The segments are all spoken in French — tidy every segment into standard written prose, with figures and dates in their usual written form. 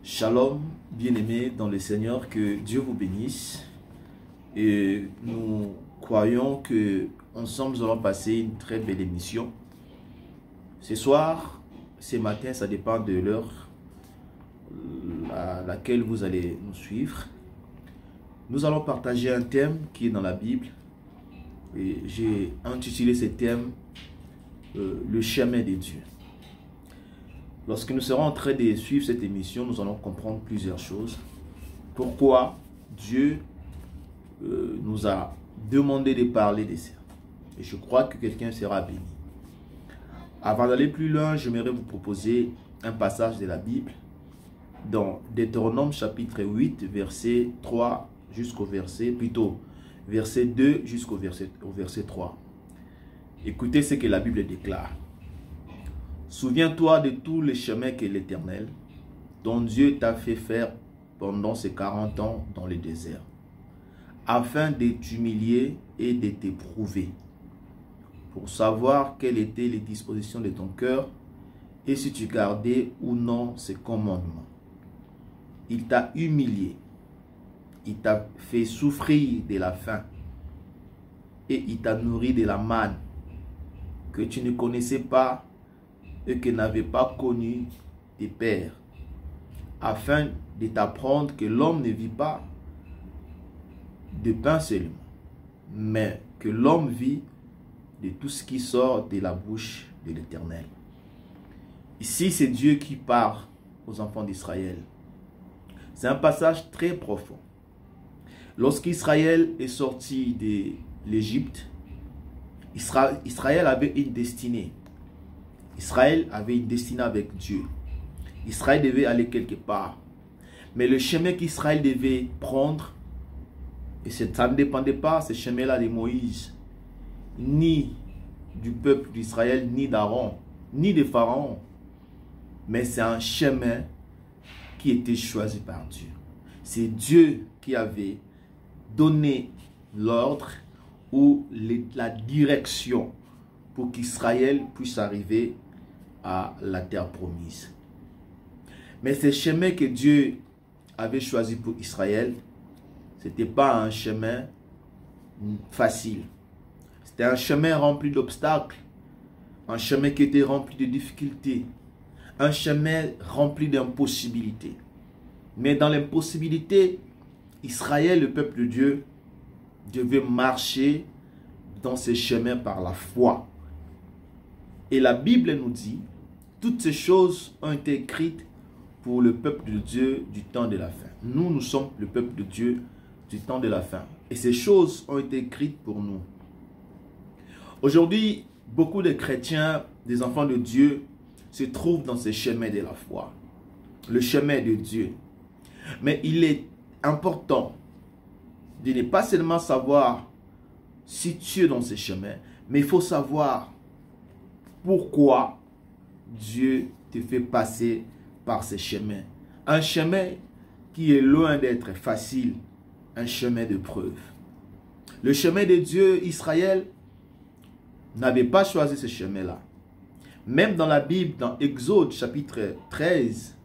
Shalom, bien-aimés dans le Seigneur, que Dieu vous bénisse. Et nous croyons que ensemble nous allons passer une très belle émission. Ce soir, ce matin, ça dépend de l'heure à laquelle vous allez nous suivre. Nous allons partager un thème qui est dans la Bible. Et j'ai intitulé ce thème le chemin de Dieu. Lorsque nous serons en train de suivre cette émission, nous allons comprendre plusieurs choses. Pourquoi Dieu nous a demandé de parler de ça. Et je crois que quelqu'un sera béni. Avant d'aller plus loin, j'aimerais vous proposer un passage de la Bible dans Deutéronome chapitre 8, verset 3 jusqu'au verset 2 jusqu'au verset 3. Écoutez ce que la Bible déclare. Souviens-toi de tous les chemins que l'Éternel, ton Dieu, t'a fait faire pendant ces 40 ans dans le désert, afin de t'humilier et de t'éprouver, pour savoir quelles étaient les dispositions de ton cœur et si tu gardais ou non ses commandements. Il t'a humilié, il t'a fait souffrir de la faim et il t'a nourri de la manne que tu ne connaissais pas et que n'avaient pas connu tes pères, afin de t'apprendre que l'homme ne vit pas de pain seulement, mais que l'homme vit de tout ce qui sort de la bouche de l'Éternel. Ici, c'est Dieu qui parle aux enfants d'Israël. C'est un passage très profond. Lorsqu'Israël est sorti de l'Égypte, Israël avait une destinée. Israël avait une destinée avec Dieu. Israël devait aller quelque part. Mais le chemin qu'Israël devait prendre, et ça ne dépendait pas, ce chemin-là de Moïse, ni du peuple d'Israël, ni d'Aaron, ni de Pharaon. Mais c'est un chemin qui était choisi par Dieu. C'est Dieu qui avait donné l'ordre ou la direction pour qu'Israël puisse arriver à la terre promise. Mais ce chemin que Dieu avait choisi pour Israël, ce n'était pas un chemin facile. C'était un chemin rempli d'obstacles, un chemin qui était rempli de difficultés, un chemin rempli d'impossibilités. Mais dans l'impossibilité, Israël, le peuple de Dieu, devait marcher dans ce chemin par la foi. Et la Bible nous dit, toutes ces choses ont été écrites pour le peuple de Dieu du temps de la fin. Nous sommes le peuple de Dieu du temps de la fin. Et ces choses ont été écrites pour nous. Aujourd'hui, beaucoup de chrétiens, des enfants de Dieu, se trouvent dans ce chemin de la foi. Le chemin de Dieu. Mais il est important de ne pas seulement savoir situer dans ce chemin, mais il faut savoir pourquoi Dieu te fait passer par ce chemin. Un chemin qui est loin d'être facile, un chemin de preuve. Le chemin de Dieu, Israël, n'avait pas choisi ce chemin-là. Même dans la Bible, dans Exode chapitre 13,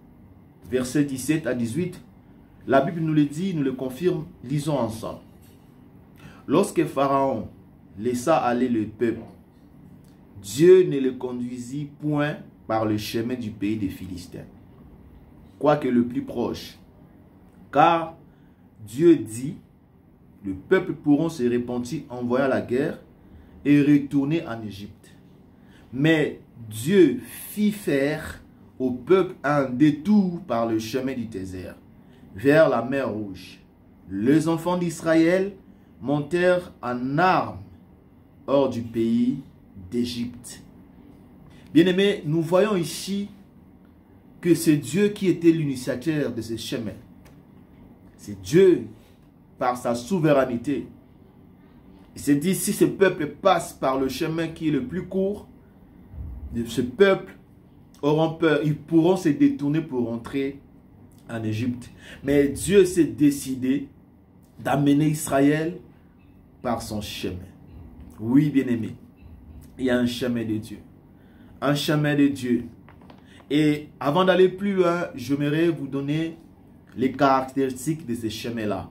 versets 17 à 18, la Bible nous le dit, nous le confirme, lisons ensemble. Lorsque Pharaon laissa aller le peuple, Dieu ne le conduisit point par le chemin du pays des Philistins, quoique le plus proche. Car Dieu dit, le peuple pourront se repentir en voyant la guerre et retourner en Égypte. Mais Dieu fit faire au peuple un détour par le chemin du désert, vers la mer Rouge. Les enfants d'Israël montèrent en armes hors du pays d'Égypte. Bien-aimés, nous voyons ici que c'est Dieu qui était l'initiateur de ce chemin. C'est Dieu, par sa souveraineté. Il s'est dit, si ce peuple passe par le chemin qui est le plus court, ce peuple auront peur, ils pourront se détourner pour rentrer en Égypte. Mais Dieu s'est décidé d'amener Israël par son chemin. Oui, bien-aimé, il y a un chemin de Dieu. Un chemin de Dieu. Et avant d'aller plus loin, j'aimerais vous donner les caractéristiques de ces chemins-là.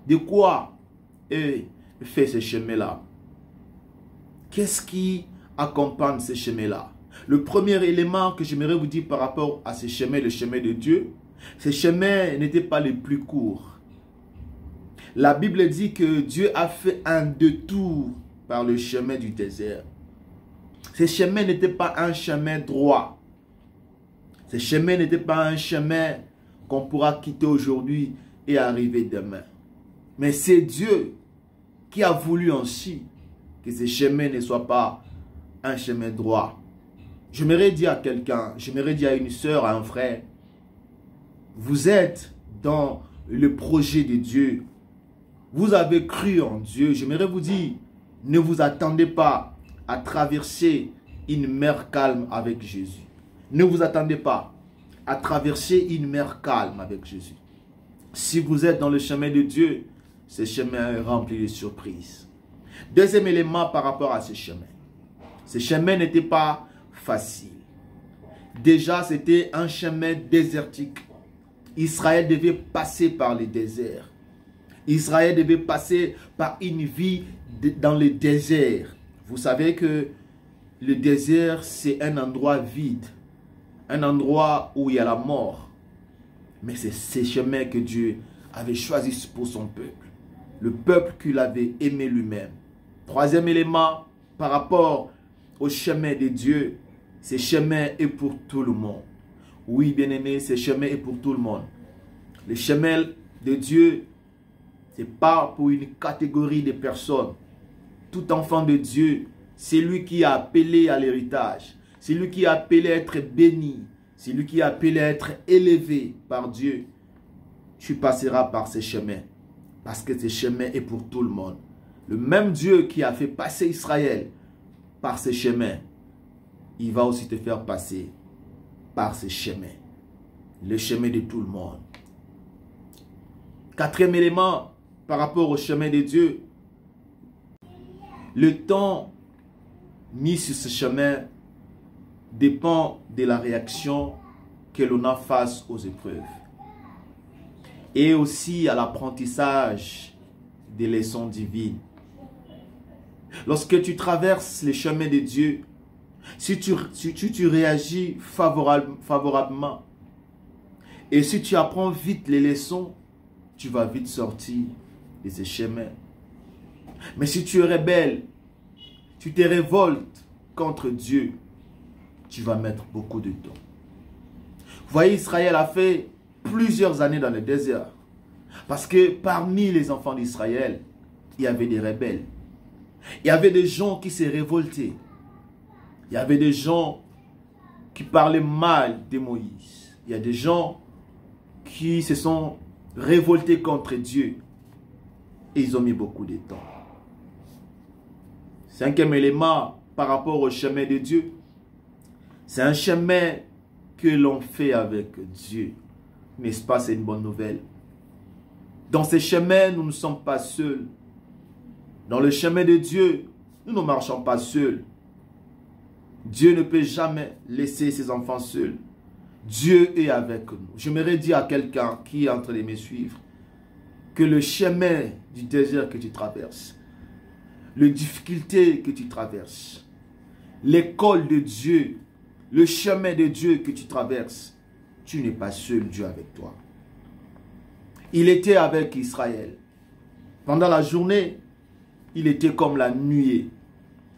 De quoi est fait ce chemin-là? Qu'est-ce qui accompagne ces chemins-là? Le premier élément que j'aimerais vous dire par rapport à ces chemins, le chemin de Dieu, ces chemins n'étaient pas les plus courts. La Bible dit que Dieu a fait un détour par le chemin du désert. Ces chemins n'étaient pas un chemin droit. Ces chemins n'étaient pas un chemin qu'on pourra quitter aujourd'hui et arriver demain. Mais c'est Dieu qui a voulu ainsi que ces chemins ne soient pas un chemin droit. J'aimerais dire à quelqu'un, j'aimerais dire à une soeur, à un frère, vous êtes dans le projet de Dieu. Vous avez cru en Dieu. J'aimerais vous dire, ne vous attendez pas à traverser une mer calme avec Jésus. Ne vous attendez pas à traverser une mer calme avec Jésus. Si vous êtes dans le chemin de Dieu, ce chemin est rempli de surprises. Deuxième élément par rapport à ce chemin. Ce chemin n'était pas facile. Déjà, c'était un chemin désertique. Israël devait passer par les déserts. Israël devait passer par une vie dans le désert. Vous savez que le désert, c'est un endroit vide. Un endroit où il y a la mort. Mais c'est ce chemin que Dieu avait choisi pour son peuple. Le peuple qu'il avait aimé lui-même. Troisième élément, par rapport au chemin de Dieu, ce chemin est pour tout le monde. Oui, bien-aimé, ce chemin est pour tout le monde. Le chemin de Dieu, ce n'est pas pour une catégorie de personnes. Tout enfant de Dieu, c'est lui qui a appelé à l'héritage. C'est lui qui a appelé à être béni. C'est lui qui a appelé à être élevé par Dieu. Tu passeras par ce chemin. Parce que ce chemin est pour tout le monde. Le même Dieu qui a fait passer Israël par ce chemin, il va aussi te faire passer par ce chemin. Le chemin de tout le monde. Quatrième élément par rapport au chemin de Dieu. Le temps mis sur ce chemin dépend de la réaction que l'on a face aux épreuves. Et aussi à l'apprentissage des leçons divines. Lorsque tu traverses les chemins de Dieu, si tu réagis favorablement, et si tu apprends vite les leçons, tu vas vite sortir de ces chemins. Mais si tu es rebelle, tu te révoltes contre Dieu, tu vas mettre beaucoup de temps. Vous voyez, Israël a fait plusieurs années dans le désert. Parce que parmi les enfants d'Israël, il y avait des rebelles. Il y avait des gens qui se révoltaient. Il y avait des gens qui parlaient mal de Moïse. Il y a des gens qui se sont révoltés contre Dieu. Et ils ont mis beaucoup de temps. Cinquième élément par rapport au chemin de Dieu. C'est un chemin que l'on fait avec Dieu. N'est-ce pas, c'est une bonne nouvelle. Dans ces chemins, nous ne sommes pas seuls. Dans le chemin de Dieu, nous ne marchons pas seuls. Dieu ne peut jamais laisser ses enfants seuls. Dieu est avec nous. J'aimerais dire à quelqu'un qui est en train de me suivre que le chemin du désert que tu traverses, les difficultés que tu traverses, l'école de Dieu, le chemin de Dieu que tu traverses, tu n'es pas seul, Dieu avec toi. Il était avec Israël. Pendant la journée, il était comme la nuée.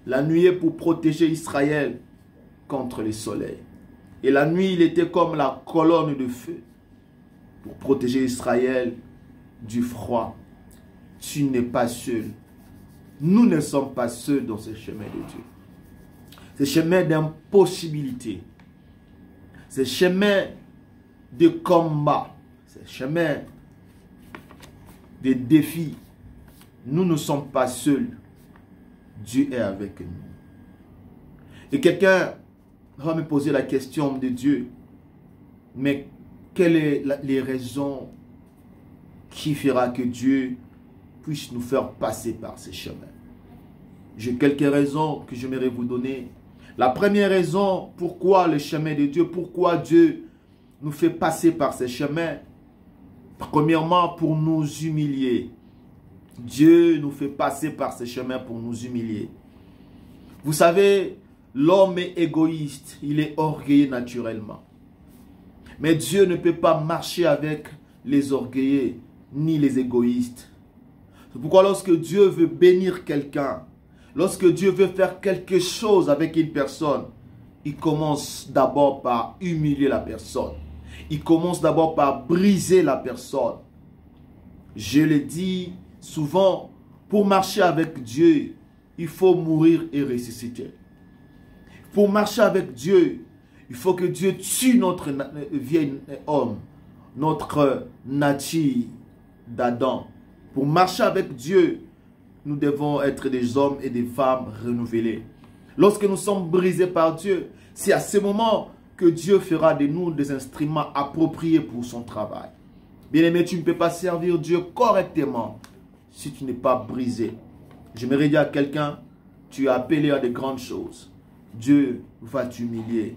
La nuée pour protéger Israël contre le soleil. Et la nuit, il était comme la colonne de feu pour protéger Israël du froid. Tu n'es pas seul. Nous ne sommes pas seuls dans ce chemin de Dieu. Ce chemin d'impossibilité. Ce chemin de combat. Ce chemin de défis. Nous ne sommes pas seuls. Dieu est avec nous. Et quelqu'un va me poser la question de Dieu. Mais quelles sont les raisons qui fera que Dieu puisse nous faire passer par ces chemins? J'ai quelques raisons que j'aimerais vous donner. La première raison pourquoi le chemin de Dieu, pourquoi Dieu nous fait passer par ces chemins, premièrement pour nous humilier. Dieu nous fait passer par ces chemins pour nous humilier. Vous savez, l'homme est égoïste, il est orgueilleux naturellement. Mais Dieu ne peut pas marcher avec les orgueilleux ni les égoïstes. C'est pourquoi lorsque Dieu veut bénir quelqu'un, lorsque Dieu veut faire quelque chose avec une personne, il commence d'abord par humilier la personne. Il commence d'abord par briser la personne. Je le dis souvent, pour marcher avec Dieu, il faut mourir et ressusciter. Pour marcher avec Dieu, il faut que Dieu tue notre vieil homme, notre nature d'Adam. Pour marcher avec Dieu, nous devons être des hommes et des femmes renouvelés. Lorsque nous sommes brisés par Dieu, c'est à ce moment que Dieu fera de nous des instruments appropriés pour son travail. Bien-aimé, tu ne peux pas servir Dieu correctement si tu n'es pas brisé. J'aimerais dire à quelqu'un, tu es appelé à de grandes choses. Dieu va t'humilier.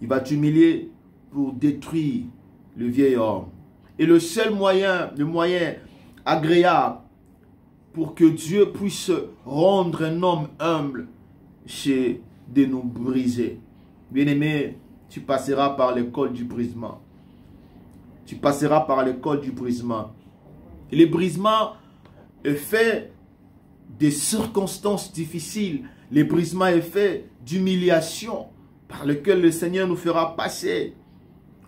Il va t'humilier pour détruire le vieil homme. Et le seul moyen, le moyen agréable pour que Dieu puisse rendre un homme humble, c'est de nous briser. Bien-aimé, tu passeras par l'école du brisement. Tu passeras par l'école du brisement. Et le brisement est fait des circonstances difficiles. Le brisement est fait d'humiliation par lequel le Seigneur nous fera passer.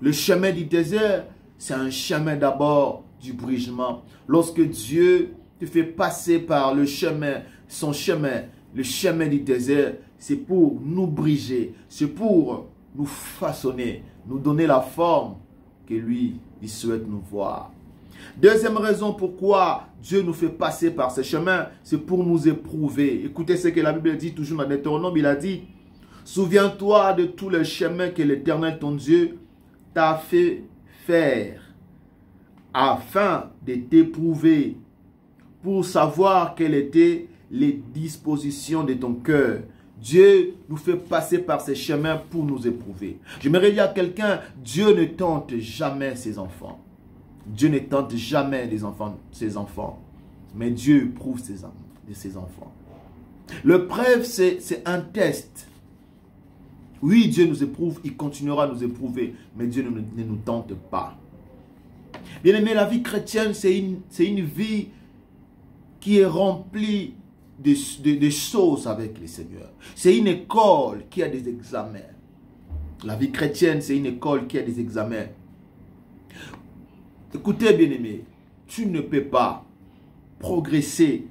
Le chemin du désert, c'est un chemin d'abord du brisement. Lorsque Dieu te fait passer par le chemin, son chemin, le chemin du désert, c'est pour nous briser, c'est pour nous façonner, nous donner la forme que lui, il souhaite nous voir. Deuxième raison pourquoi Dieu nous fait passer par ce chemin, c'est pour nous éprouver. Écoutez ce que la Bible dit toujours dans Deutéronome, il a dit, souviens-toi de tous les chemins que l'Éternel ton Dieu t'a fait faire, afin de t'éprouver, pour savoir quelles étaient les dispositions de ton cœur. Dieu nous fait passer par ces chemins pour nous éprouver. J'aimerais dire à quelqu'un, Dieu ne tente jamais ses enfants. Dieu ne tente jamais ses enfants. Mais Dieu éprouve ses enfants. L'épreuve, c'est un test. Oui, Dieu nous éprouve, il continuera à nous éprouver, mais Dieu ne nous tente pas. Bien aimé, la vie chrétienne, c'est une vie qui est remplie de choses avec le Seigneur. C'est une école qui a des examens. La vie chrétienne, c'est une école qui a des examens. Écoutez, bien aimé, tu ne peux pas progresser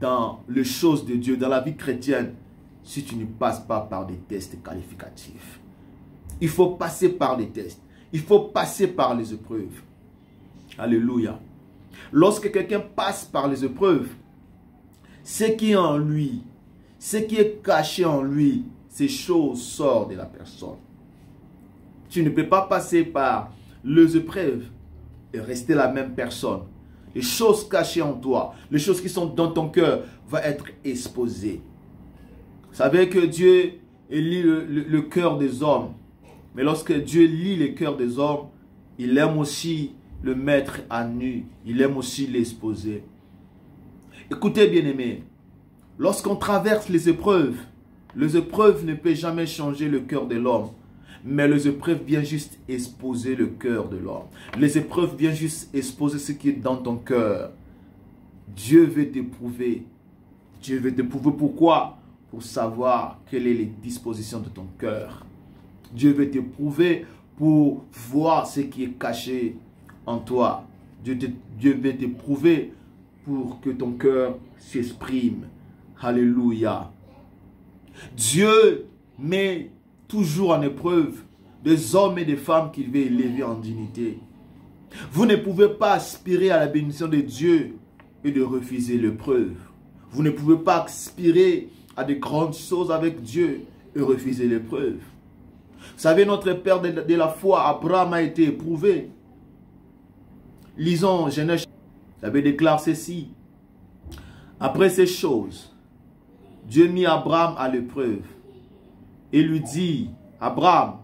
dans les choses de Dieu, dans la vie chrétienne, si tu ne passes pas par des tests qualificatifs. Il faut passer par les tests. Il faut passer par les épreuves. Alléluia. Lorsque quelqu'un passe par les épreuves, ce qui est en lui, ce qui est caché en lui, ces choses sortent de la personne. Tu ne peux pas passer par les épreuves et rester la même personne. Les choses cachées en toi, les choses qui sont dans ton cœur vont être exposées. Vous savez que Dieu lit le cœur des hommes. Mais lorsque Dieu lit le cœur des hommes, il aime aussi le mettre à nu. Il aime aussi l'exposer. Écoutez, bien-aimés, lorsqu'on traverse les épreuves ne peuvent jamais changer le cœur de l'homme. Mais les épreuves viennent juste exposer le cœur de l'homme. Les épreuves viennent juste exposer ce qui est dans ton cœur. Dieu veut t'éprouver. Dieu veut t'éprouver. Pourquoi? Pour savoir quelles sont les dispositions de ton cœur. Dieu veut t'éprouver pour voir ce qui est caché en toi. Dieu veut t'éprouver pour que ton cœur s'exprime. Alléluia. Dieu met toujours en épreuve des hommes et des femmes qu'il veut élever en dignité. Vous ne pouvez pas aspirer à la bénédiction de Dieu et de refuser l'épreuve. Vous ne pouvez pas aspirer à de grandes choses avec Dieu et refuser l'épreuve. Vous savez, notre père de la foi, Abraham, a été éprouvé. Lisons Genèse, la Bible déclare ceci. Après ces choses, Dieu mit Abraham à l'épreuve et lui dit, Abraham,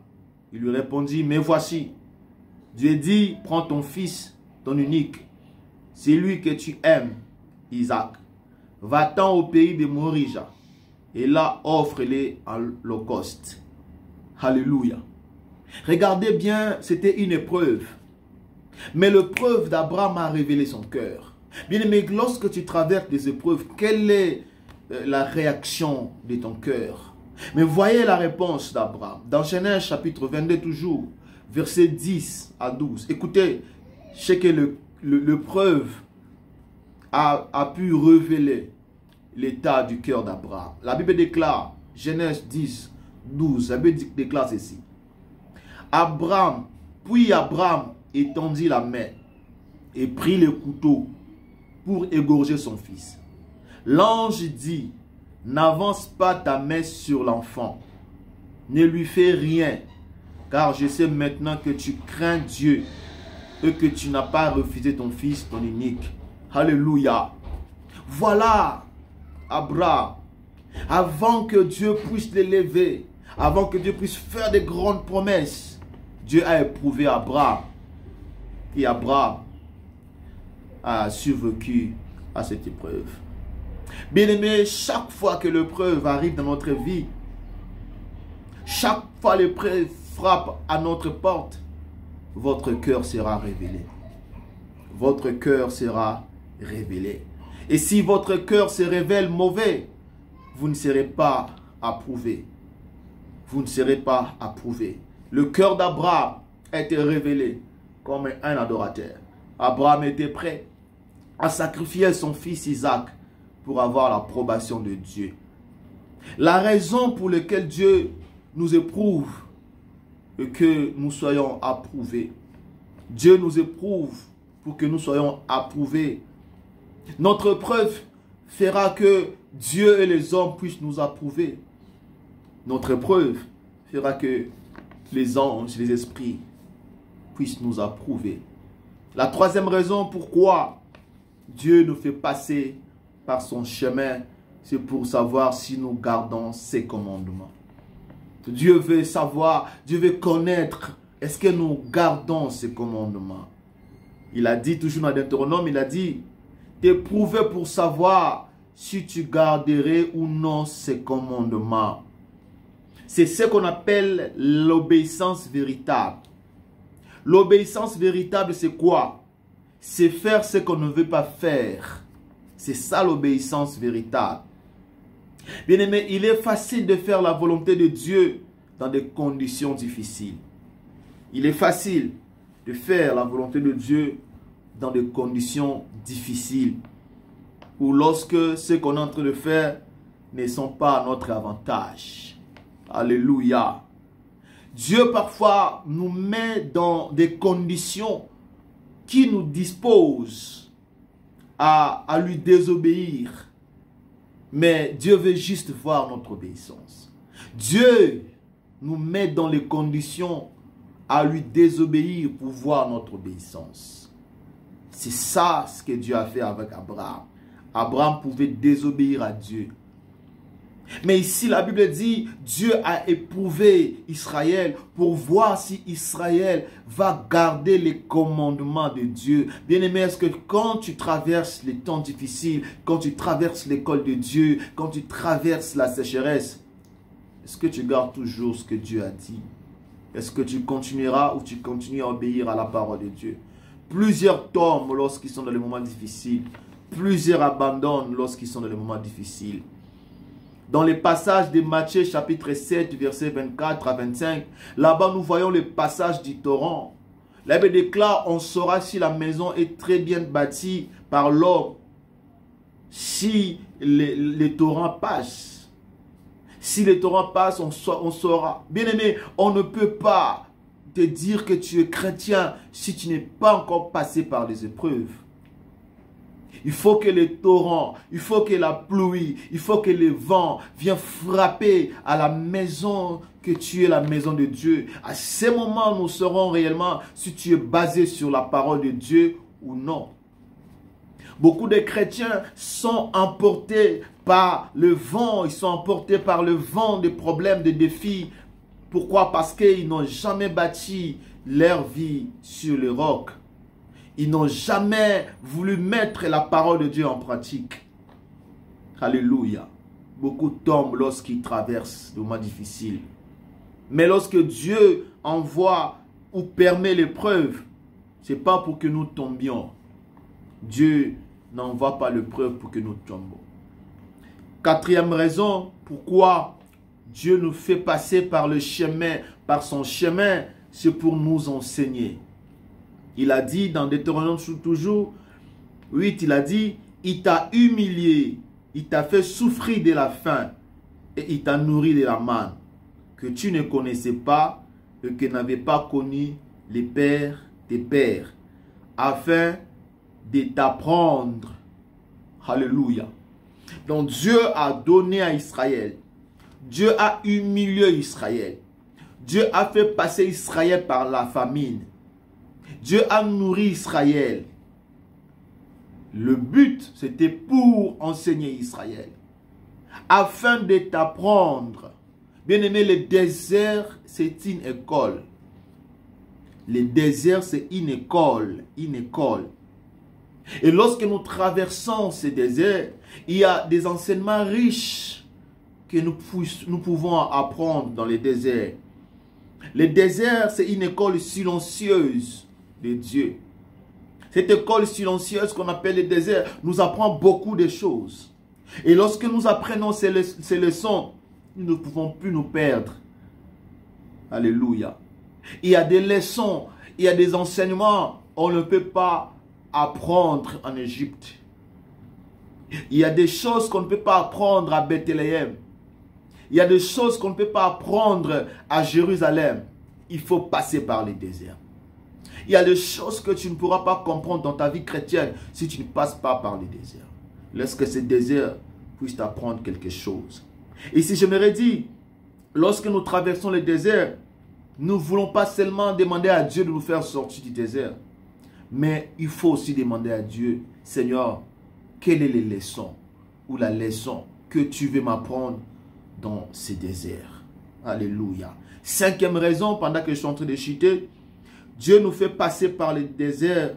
il lui répondit, mais voici, Dieu dit, prends ton fils, ton unique, c'est lui que tu aimes, Isaac. Va-t'en au pays de Morija, et là offre-les en holocauste. Alléluia. Regardez bien, c'était une épreuve. Mais l'épreuve d'Abraham a révélé son cœur. Bien aimé, lorsque tu traverses des épreuves, quelle est la réaction de ton cœur? Mais voyez la réponse d'Abraham. Dans Genèse chapitre 22 toujours, versets 10 à 12. Écoutez, ce que l'épreuve a pu révéler l'état du cœur d'Abraham. La Bible déclare, Genèse 10, 12, la Bible déclare ceci. Puis Abraham étendit la main et prit le couteau pour égorger son fils. L'ange dit, n'avance pas ta main sur l'enfant, ne lui fais rien, car je sais maintenant que tu crains Dieu et que tu n'as pas refusé ton fils, ton unique. Alléluia. Voilà Abraham, avant que Dieu puisse l'élever, avant que Dieu puisse faire de grandes promesses, Dieu a éprouvé Abraham. Et Abraham a survécu à cette épreuve. Bien-aimé, chaque fois que l'épreuve arrive dans notre vie, chaque fois l'épreuve frappe à notre porte, votre cœur sera révélé. Votre cœur sera révélé. Et si votre cœur se révèle mauvais, vous ne serez pas approuvé. Vous ne serez pas approuvé. Le cœur d'Abraham a été révélé comme un adorateur. Abraham était prêt à sacrifier son fils Isaac pour avoir l'approbation de Dieu. La raison pour laquelle Dieu nous éprouve est que nous soyons approuvés. Dieu nous éprouve pour que nous soyons approuvés. Notre preuve fera que Dieu et les hommes puissent nous approuver. Notre preuve fera que les anges, les esprits puissent nous approuver. La troisième raison pourquoi Dieu nous fait passer par son chemin, c'est pour savoir si nous gardons ses commandements. Dieu veut savoir, Dieu veut connaître, est-ce que nous gardons ses commandements? Il a dit, toujours dans Deutéronome, il a dit, t'éprouver pour savoir si tu garderais ou non ses commandements. C'est ce qu'on appelle l'obéissance véritable. L'obéissance véritable, c'est quoi? C'est faire ce qu'on ne veut pas faire. C'est ça l'obéissance véritable. Bien-aimé, il est facile de faire la volonté de Dieu dans des conditions difficiles. Il est facile de faire la volonté de Dieu dans des conditions difficiles. Ou lorsque ce qu'on est en train de faire ne sont pas à notre avantage. Alléluia. Dieu parfois nous met dans des conditions qui nous disposent à lui désobéir. Mais Dieu veut juste voir notre obéissance. Dieu nous met dans les conditions à lui désobéir pour voir notre obéissance. C'est ça ce que Dieu a fait avec Abraham. Abraham pouvait désobéir à Dieu. Mais ici, la Bible dit, Dieu a éprouvé Israël pour voir si Israël va garder les commandements de Dieu. Bien-aimé, est-ce que quand tu traverses les temps difficiles, quand tu traverses l'école de Dieu, quand tu traverses la sécheresse, est-ce que tu gardes toujours ce que Dieu a dit? Est-ce que tu continueras ou tu continues à obéir à la parole de Dieu? Plusieurs tombent lorsqu'ils sont dans les moments difficiles. Plusieurs abandonnent lorsqu'ils sont dans les moments difficiles. Dans les passages de Matthieu chapitre 7, versets 24 à 25, là-bas nous voyons le passage du torrent. La Bible déclare, on saura si la maison est très bien bâtie par l'homme, si les torrents passent. Si les torrents passent, on saura. Bien aimé, on ne peut pas te dire que tu es chrétien si tu n'es pas encore passé par les épreuves. Il faut que les torrents, il faut que la pluie, il faut que les vents viennent frapper à la maison que tu es la maison de Dieu. À ce moment, nous saurons réellement si tu es basé sur la parole de Dieu ou non. Beaucoup de chrétiens sont emportés par le vent, ils sont emportés par le vent des problèmes, des défis. Pourquoi? Parce qu'ils n'ont jamais bâti leur vie sur le roc. Ils n'ont jamais voulu mettre la parole de Dieu en pratique. Alléluia. Beaucoup tombent lorsqu'ils traversent des moments difficiles. Mais lorsque Dieu envoie ou permet l'épreuve, ce n'est pas pour que nous tombions. Dieu n'envoie pas l'épreuve pour que nous tombions. Quatrième raison, pourquoi Dieu nous fait passer par le chemin, par son chemin, c'est pour nous enseigner. Il a dit dans Deutéronome toujours 8, il a dit, il t'a humilié, il t'a fait souffrir de la faim et il t'a nourri de la manne que tu ne connaissais pas et que n'avaient pas connu les pères des pères, afin de t'apprendre. Alléluia. Donc Dieu a donné à Israël. Dieu a humilié Israël. Dieu a fait passer Israël par la famine. Dieu a nourri Israël. Le but, c'était pour enseigner Israël. Afin de t'apprendre. Bien aimé, le désert, c'est une école. Le désert, c'est une école. Une école. Et lorsque nous traversons ces déserts, il y a des enseignements riches que nous pouvons apprendre dans les déserts. Le désert, c'est une école silencieuse de Dieu. Cette école silencieuse qu'on appelle le désert nous apprend beaucoup de choses. Et lorsque nous apprenons ces leçons, nous ne pouvons plus nous perdre. Alléluia. Il y a des leçons, il y a des enseignements, on ne peut pas apprendre en Égypte. Il y a des choses qu'on ne peut pas apprendre à Bethléem. Il y a des choses qu'on ne peut pas apprendre à Jérusalem. Il faut passer par les déserts. Il y a des choses que tu ne pourras pas comprendre dans ta vie chrétienne si tu ne passes pas par les déserts. Laisse que ces déserts puissent t'apprendre quelque chose. Et si je me dis, lorsque nous traversons les déserts, nous ne voulons pas seulement demander à Dieu de nous faire sortir du désert. Mais il faut aussi demander à Dieu, Seigneur, quelle est les leçons ou la leçon que tu veux m'apprendre dans ces déserts. Alléluia. Cinquième raison, pendant que je suis en train de chuter, Dieu nous fait passer par les déserts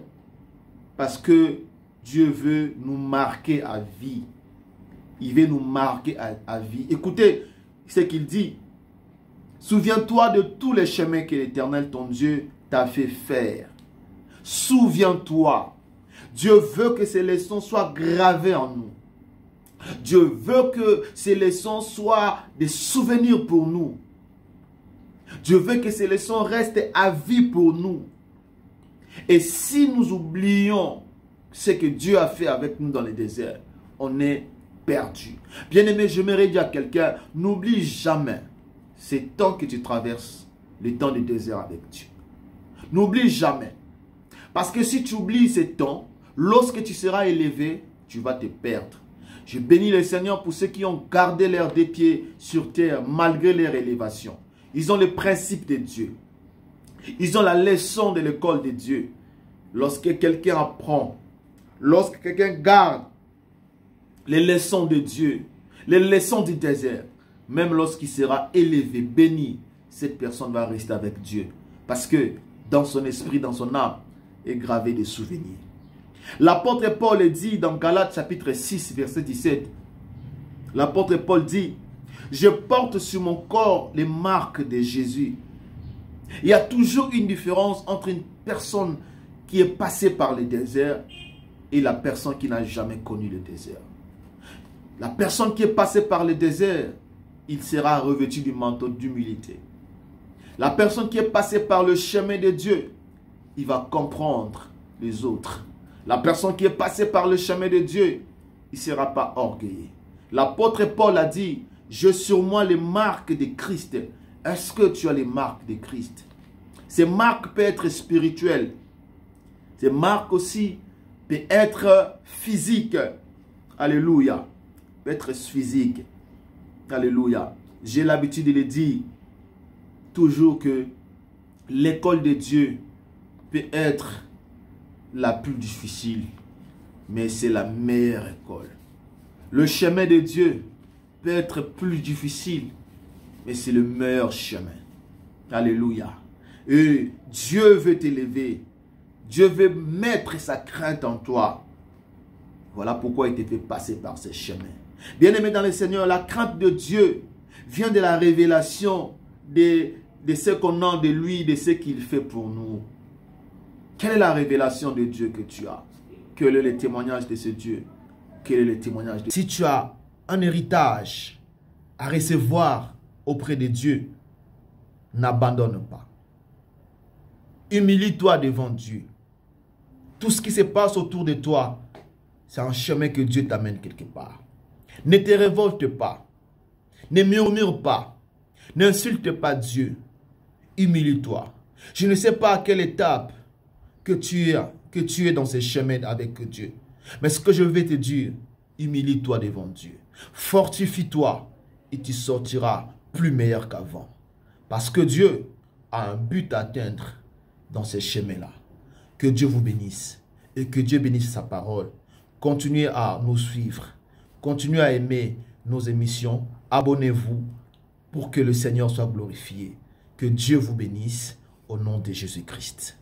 parce que Dieu veut nous marquer à vie. Il veut nous marquer à vie. Écoutez ce qu'il dit. Souviens-toi de tous les chemins que l'Éternel, ton Dieu, t'a fait faire. Souviens-toi. Dieu veut que ces leçons soient gravées en nous. Dieu veut que ces leçons soient des souvenirs pour nous. Dieu veut que ces leçons restent à vie pour nous. Et si nous oublions ce que Dieu a fait avec nous dans les déserts, on est perdu. Bien-aimé, je me dire à quelqu'un, n'oublie jamais ces temps que tu traverses, les temps du désert avec Dieu. N'oublie jamais. Parce que si tu oublies ces temps, lorsque tu seras élevé, tu vas te perdre. Je bénis le Seigneur pour ceux qui ont gardé leurs deux pieds sur terre malgré leur élévation. Ils ont le principe de Dieu. Ils ont la leçon de l'école de Dieu. Lorsque quelqu'un apprend, lorsque quelqu'un garde les leçons de Dieu, les leçons du désert, même lorsqu'il sera élevé, béni, cette personne va rester avec Dieu. Parce que dans son esprit, dans son âme, est gravé des souvenirs. L'apôtre Paul dit dans Galates chapitre 6, verset 17, l'apôtre Paul dit, je porte sur mon corps les marques de Jésus. Il y a toujours une différence entre une personne qui est passée par le désert et la personne qui n'a jamais connu le désert. La personne qui est passée par le désert, il sera revêtu du manteau d'humilité. La personne qui est passée par le chemin de Dieu, il va comprendre les autres. La personne qui est passée par le chemin de Dieu, il ne sera pas orgueilleux. L'apôtre Paul a dit, j'ai sur moi les marques de Christ. Est-ce que tu as les marques de Christ? Ces marques peuvent être spirituelles. Ces marques aussi peuvent être physiques. Alléluia. Peuvent être physiques. Alléluia. J'ai l'habitude de le dire toujours que l'école de Dieu peut être la plus difficile. mais c'est la meilleure école. Le chemin de Dieu peut être plus difficile, mais c'est le meilleur chemin. Alléluia. Et Dieu veut t'élever. Dieu veut mettre sa crainte en toi. Voilà pourquoi il te fait passer par ces chemins. Bien-aimé dans le Seigneur, la crainte de Dieu vient de la révélation de ce qu'on a de lui, de ce qu'il fait pour nous. Quelle est la révélation de Dieu que tu as? Quel est le témoignage de ce Dieu? Quel est le témoignage de... Si tu as un héritage à recevoir auprès de Dieu, n'abandonne pas. Humilie-toi devant Dieu. Tout ce qui se passe autour de toi, c'est un chemin que Dieu t'amène quelque part. Ne te révolte pas. Ne murmure pas. N'insulte pas Dieu. Humilie-toi. Je ne sais pas à quelle étape que tu es dans ce chemin avec Dieu. Mais ce que je vais te dire, humilie-toi devant Dieu. Fortifie-toi et tu sortiras plus meilleur qu'avant. Parce que Dieu a un but à atteindre dans ces chemins-là. Que Dieu vous bénisse et que Dieu bénisse sa parole. Continuez à nous suivre. Continuez à aimer nos émissions. Abonnez-vous pour que le Seigneur soit glorifié. Que Dieu vous bénisse au nom de Jésus-Christ.